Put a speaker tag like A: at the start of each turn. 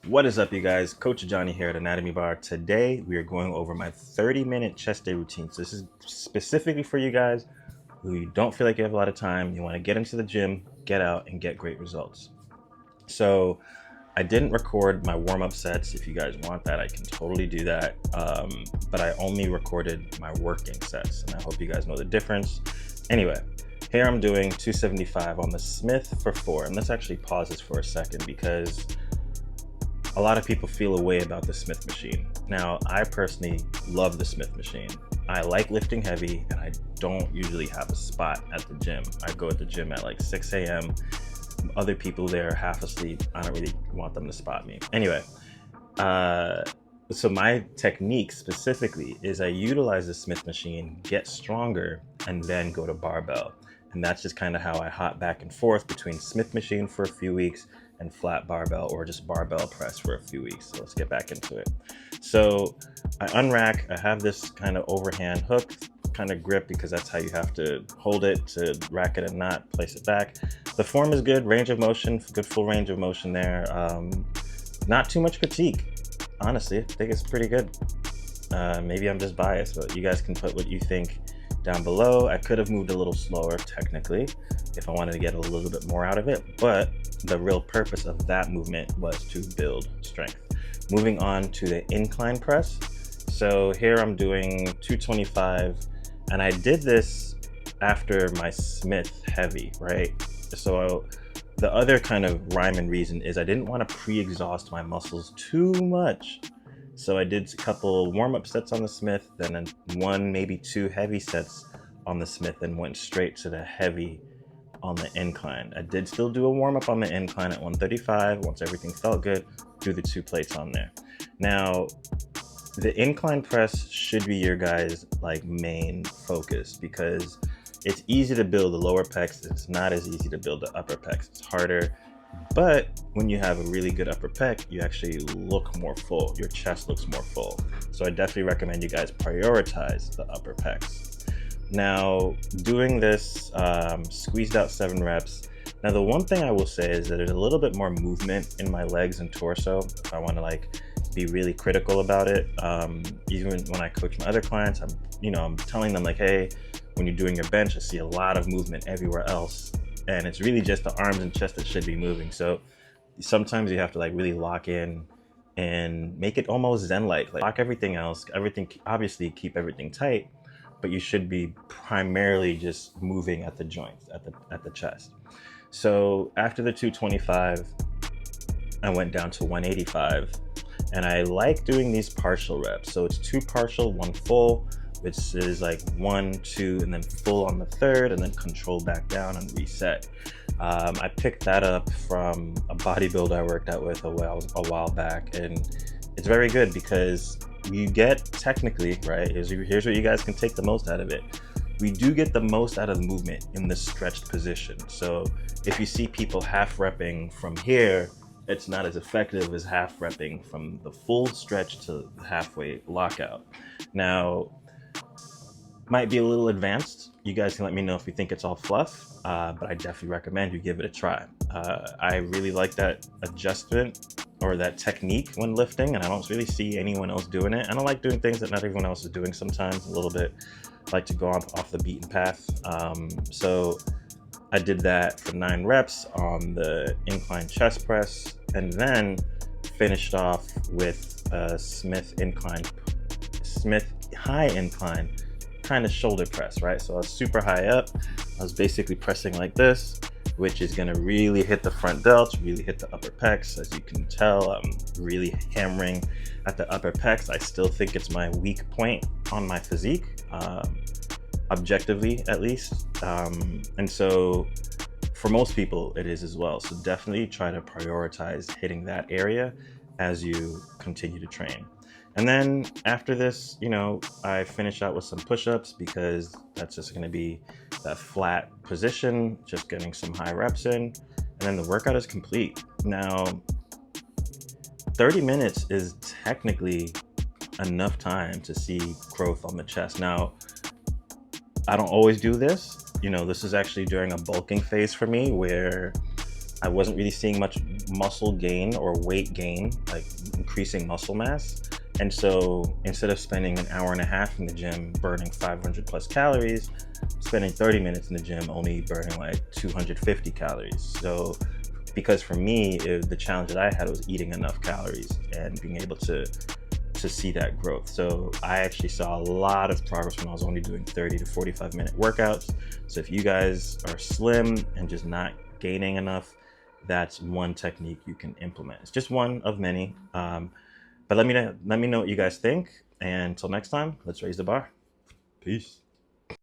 A: What is up, you guys? Coach Johnny here at Anatomy Bar. Today, we are going over my 30-minute chest day routine. So this is specifically for you guys who don't feel like you have a lot of time. You want to get into the gym, get out, and get great results. So I didn't record my warm-up sets. If you guys want that, I can totally do that. But I only recorded my working sets, and I hope you guys know the difference. Anyway, here I'm doing 275 on the Smith for 4. And let's actually pause this for a second because a lot of people feel a way about the Smith machine. Now, I personally love the Smith machine. I like lifting heavy, and I don't usually have a spot at the gym. I go at the gym at like 6 a.m. Other people there are half asleep. I don't really want them to spot me. Anyway, so my technique specifically is I utilize the Smith machine, get stronger, and then go to barbell. And that's just kind of how I hop back and forth between Smith machine for a few weeks and flat barbell, or just barbell press for a few weeks. So let's get back into it. So I unrack, I have this kind of overhand hook kind of grip because that's how you have to hold it to rack it and not place it back. The form is good, range of motion, good full range of motion there. Not too much fatigue, honestly. I think it's pretty good. Maybe I'm just biased, but you guys can put what you think down below. I could have moved a little slower technically if I wanted to get a little bit more out of it, but the real purpose of that movement was to build strength. Moving on to the incline press. So here I'm doing 225, and I did this after my Smith heavy, right? So the other kind of rhyme and reason is I didn't want to pre-exhaust my muscles too much. So I did a couple warm-up sets on the Smith, then one, maybe two heavy sets on the Smith, and went straight to the heavy on the incline. I did still do a warm-up on the incline at 135. Once everything felt good, do the 2 plates on there. Now, the incline press should be your guys' like main focus because it's easy to build the lower pecs. It's not as easy to build the upper pecs. It's harder. But when you have a really good upper pec, you actually look more full. Your chest looks more full. So I definitely recommend you guys prioritize the upper pecs. Now, doing this, squeezed out 7 reps. Now, the one thing I will say is that there's a little bit more movement in my legs and torso. If I want to like be really critical about it, even when I coach my other clients, I'm telling them like, hey, when you're doing your bench, I see a lot of movement everywhere else. And it's really just the arms and chest that should be moving. So sometimes you have to like really lock in and make it almost zen-like. Like lock everything else, obviously keep everything tight, but you should be primarily just moving at the joints, at the chest. So after the 225, I went down to 185, and I like doing these partial reps. So it's 2 partial, 1 full, which is like 1, 2, and then full on the 3rd, and then control back down and reset. I picked that up from a bodybuilder I worked out with a while back, and it's very good because you get technically, right, here's where you guys can take the most out of it. We do get the most out of the movement in the stretched position. So if you see people half repping from here, it's not as effective as half repping from the full stretch to halfway lockout. Now, might be a little advanced. You guys can let me know if you think it's all fluff, but I definitely recommend you give it a try. I really like that adjustment or that technique when lifting, and I don't really see anyone else doing it. And I like doing things that not everyone else is doing sometimes, a little bit. I like to go off the beaten path. So I did that for 9 reps on the incline chest press, and then finished off with a Smith high incline kind of shoulder press, right? So I was super high up. I was basically pressing like this, which is going to really hit the front delts, really hit the upper pecs. As you can tell, I'm really hammering at the upper pecs. I still think it's my weak point on my physique, objectively at least. And so for most people, it is as well. So definitely try to prioritize hitting that area as you continue to train. And then after this, I finish out with some push-ups because that's just going to be that flat position, just getting some high reps in, and then the workout is complete. Now, 30 minutes is technically enough time to see growth on the chest. Now, I don't always do this. This is actually during a bulking phase for me where I wasn't really seeing much muscle gain or weight gain, like increasing muscle mass. And so instead of spending an hour and a half in the gym burning 500 plus calories, spending 30 minutes in the gym only burning like 250 calories. So because for me, the challenge that I had was eating enough calories and being able to see that growth. So I actually saw a lot of progress when I was only doing 30 to 45-minute workouts. So if you guys are slim and just not gaining enough, that's one technique you can implement. It's just one of many. But let me know what you guys think. And until next time, let's raise the bar. Peace.